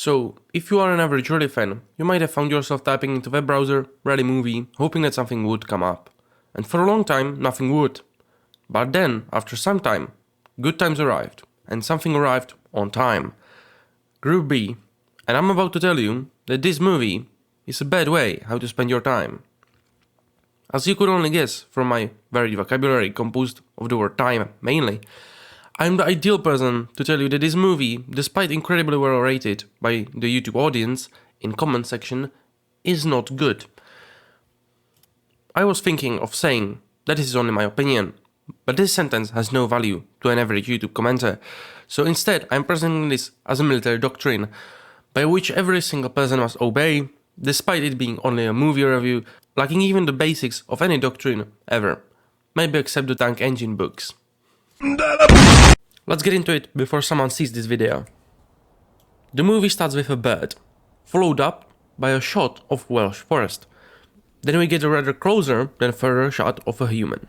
So, if you are an average rally fan, you might have found yourself typing into web browser rally movie, hoping that something would come up. And for a long time, nothing would. But then, after some time, good times arrived, and something arrived on time. Group B, and I'm about to tell you that this movie is a bad way how to spend your time. As you could only guess from my varied vocabulary composed of the word time mainly, I'm the ideal person to tell you that this movie, despite incredibly well rated by the YouTube audience in comment section, is not good. I was thinking of saying that this is only my opinion, but this sentence has no value to an average YouTube commenter, so instead I'm presenting this as a military doctrine, by which every single person must obey, despite it being only a movie review, lacking even the basics of any doctrine ever, maybe except the tank engine books. Let's get into it before someone sees this video. The movie starts with a bird, followed up by a shot of Welsh forest. Then we get a rather closer than further shot of a human.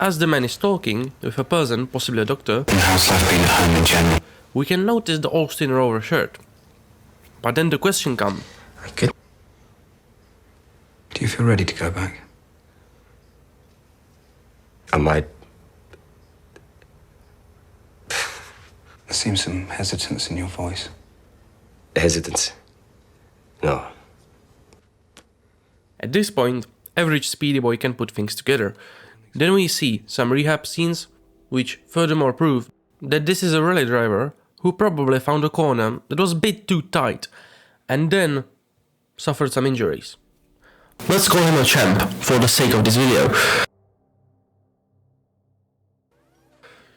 As the man is talking with a person, possibly a doctor, how's life been at home in general? we can notice the Austin Rover shirt. But then the question comes. Good. Do you feel ready to go back? I might. There seems some hesitance in your voice. Hesitance? No. At this point, average speedy boy can put things together. Then we see some rehab scenes, which furthermore prove that this is a rally driver who probably found a corner that was a bit too tight, and then suffered some injuries. Let's call him a champ for the sake of this video.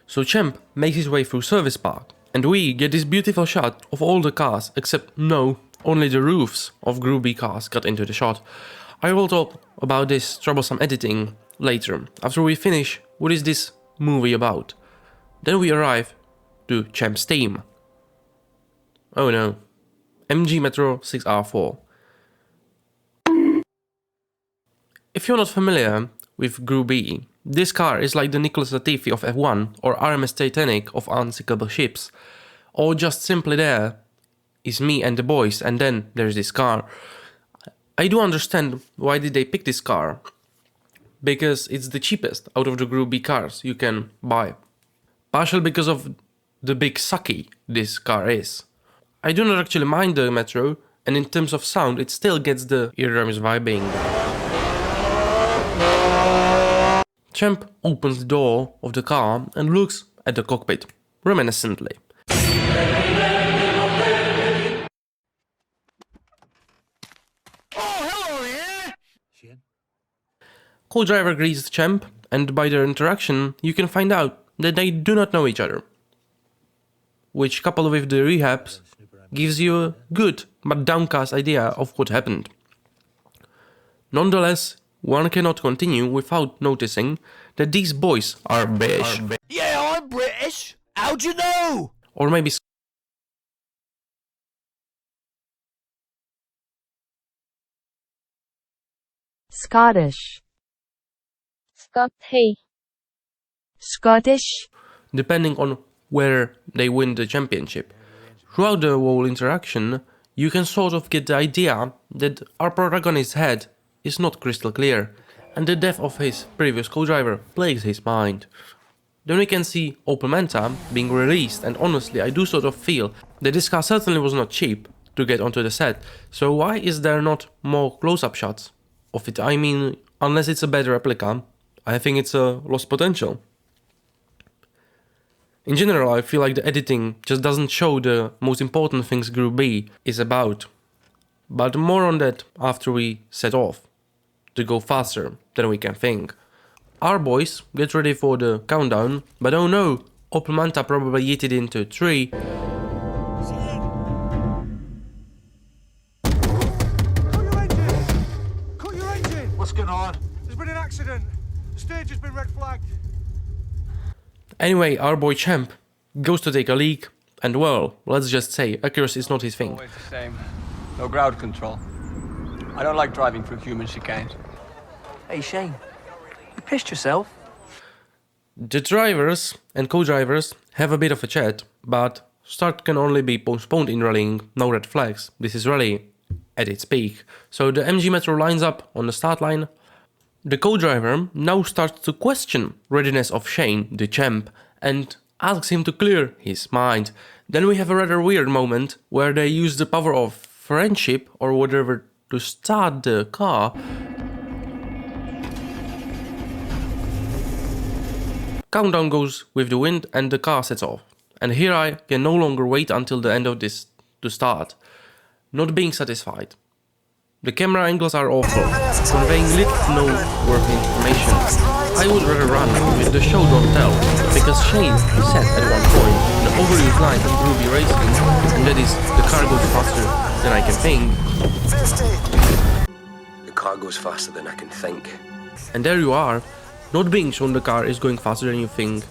So Champ makes his way through Service Park, and we get this beautiful shot of all the cars, except no, only the roofs of Group B cars got into the shot. I will talk about this troublesome editing later, after we finish what is this movie about. Then we arrive to Champ's team. Oh no, MG Metro 6R4. If you're not familiar with Group B, this car is like the Nicholas Latifi of F1 or RMS Titanic of unsinkable ships. Or just simply there is me and the boys, and then there's this car. I do understand why did they pick this car, because it's the cheapest out of the Group B cars you can buy. Partially because of the big sucky this car is. I do not actually mind the Metro, and in terms of sound it still gets the eardrums vibing. Champ opens the door of the car and looks at the cockpit, reminiscently. Co-driver greets Champ, and by their interaction you can find out that they do not know each other, which coupled with the rehabs gives you a good but downcast idea of what happened. Nonetheless, one cannot continue without noticing that these boys are British. Yeah, I'm British. How'd you know? Or maybe Scottish. Scottish. depending on where they win the championship. Throughout the whole interaction, you can sort of get the idea that our protagonist's head is not crystal clear, and the death of his previous co-driver plagues his mind. Then we can see Opel Manta being released, and honestly I do sort of feel that this car certainly was not cheap to get onto the set, so why is there not more close-up shots of it? I mean, unless it's a bad replica, I think it's a lost potential. In general, I feel like the editing just doesn't show the most important things Group B is about. But more on that after we set off, to go faster than we can think. Our boys get ready for the countdown, but oh no, Opel Manta probably yeeted into 3. Cut your engine! What's going on? There's been an accident. The stage has been red flagged. Anyway, our boy Champ goes to take a leak, and well, let's just say accuracy is not his thing. Always the same. No ground control. I don't like driving through human chicanes. Hey, Shane. You pissed yourself? The drivers and co-drivers have a bit of a chat, but start can only be postponed in rallying, no red flags. This is rally at its peak. So the MG Metro lines up on the start line. The co-driver now starts to question readiness of Shane, the champ, and asks him to clear his mind. Then we have a rather weird moment where they use the power of friendship or whatever to start the car. Countdown goes with the wind and the car sets off. And here I can no longer wait until the end of this to start, not being satisfied. The camera angles are awful, conveying little to no worthy information. I would rather run with the show don't tell, because Shane said at one point the overused line from Ruby Racing, and that is, the car goes faster than I can think. The car goes faster than I can think. And there you are, not being shown the car is going faster than you think.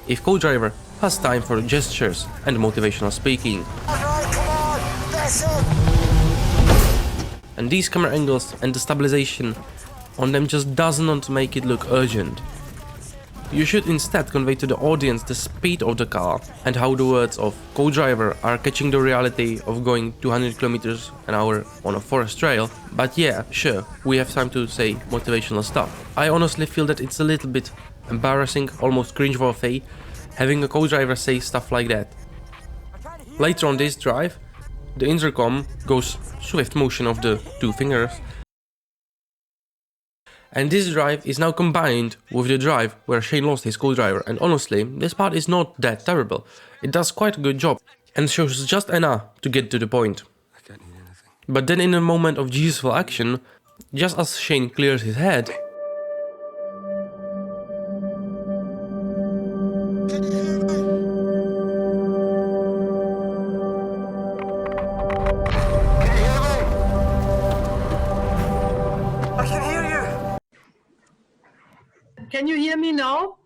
If co-driver has time for gestures and motivational speaking. And these camera angles and the stabilization on them just does not make it look urgent. You should instead convey to the audience the speed of the car and how the words of co-driver are catching the reality of going 200 km an hour on a forest trail. But yeah, sure, we have time to say motivational stuff. I honestly feel that it's a little bit embarrassing, almost cringe-worthy, having a co-driver say stuff like that. Later on this drive, the intercom goes swift motion of the two fingers. And this drive is now combined with the drive where Shane lost his co-driver, and honestly, this part is not that terrible. It does quite a good job and shows just enough to get to the point. I can't hear anything. But then in a moment of useful action, just as Shane clears his head, Can you hear me now?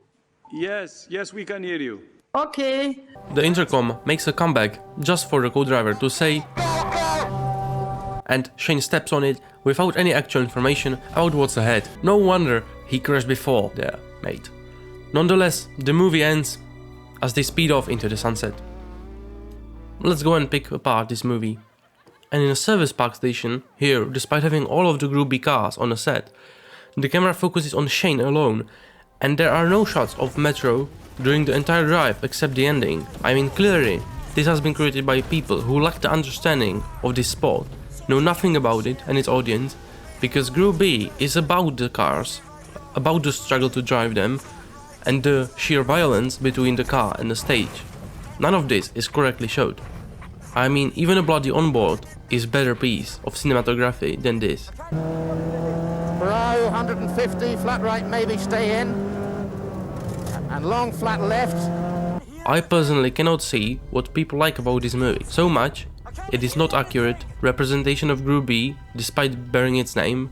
Yes, we can hear you. Okay. the intercom makes a comeback just for the co-driver to say, and Shane steps on it without any actual information about what's ahead. No wonder he crashed before there, mate. Nonetheless, the movie ends as they speed off into the sunset. Let's go and pick apart this movie. And in a service park station, here, despite having all of the Group B cars on the set, the camera focuses on Shane alone, and there are no shots of Metro during the entire drive except the ending. I mean, clearly, this has been created by people who lack the understanding of this sport, know nothing about it and its audience, because Group B is about the cars, about the struggle to drive them, and the sheer violence between the car and the stage. None of this is correctly showed. I mean, even a bloody onboard is better piece of cinematography than this. Brow 150, flat right maybe stay in, and long flat left. I personally cannot see what people like about this movie. So much, it is not accurate representation of Group B despite bearing its name.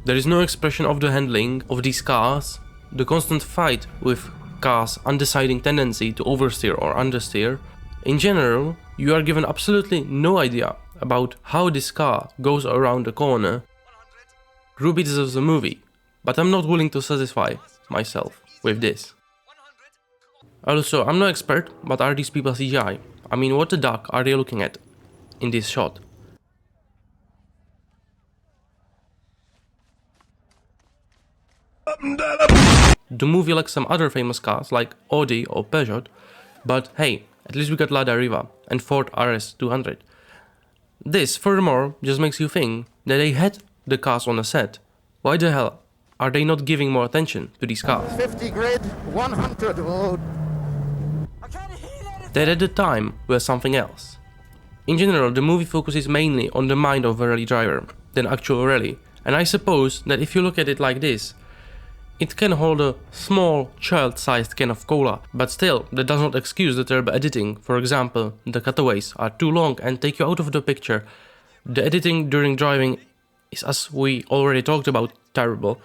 There is no expression of the handling of these cars, the constant fight with cars' undeciding tendency to oversteer or understeer. In general, you are given absolutely no idea about how this car goes around the corner. Group B deserves a movie, but I'm not willing to satisfy myself with this. Also, I'm no expert, but are these people CGI? I mean, what the duck are they looking at in this shot? The movie lacks some other famous cars like Audi or Peugeot, but hey, at least we got Lada Riva and Ford RS200. This, furthermore, just makes you think that they had the cars on the set. Why the hell are they not giving more attention to these cars? 50 grid, 100. Oh. That at the time were something else. In general, the movie focuses mainly on the mind of a rally driver than actual rally, and I suppose that if you look at it like this, it can hold a small child-sized can of cola, but still, that does not excuse the terrible editing. For example, the cutaways are too long and take you out of the picture. The editing during driving is, as we already talked about, terrible.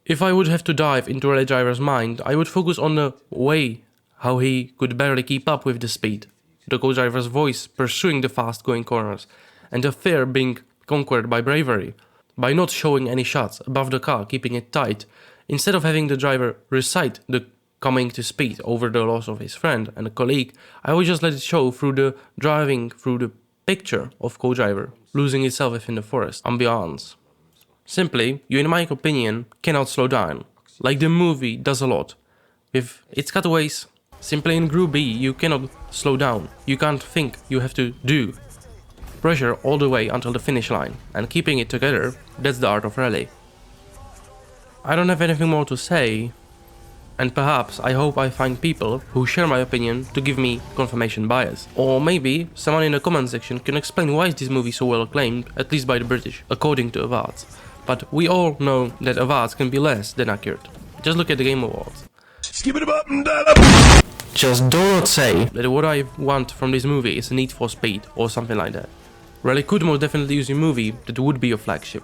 If I would have to dive into a rally driver's mind, I would focus on the way how he could barely keep up with the speed, the co-driver's voice pursuing the fast-going corners, and the fear being conquered by bravery. By not showing any shots above the car, keeping it tight, Instead of having the driver recite the coming to speed over the loss of his friend and a colleague, I would just let it show through the driving through the picture of co-driver losing itself within the forest ambiance. Simply, you in my opinion cannot slow down, like the movie does a lot. With its cutaways, simply in Group B you cannot slow down, you can't think, you have to do. Pressure all the way until the finish line, and keeping it together, that's the art of rally. I don't have anything more to say, and perhaps I hope I find people who share my opinion to give me confirmation bias. Or maybe someone in the comment section can explain why is this movie so well acclaimed, at least by the British, according to awards. But we all know that awards can be less than accurate. Just look at the Game Awards. Just do not say that what I want from this movie is a Need for Speed or something like that. Rally could most definitely use a movie that would be a flagship.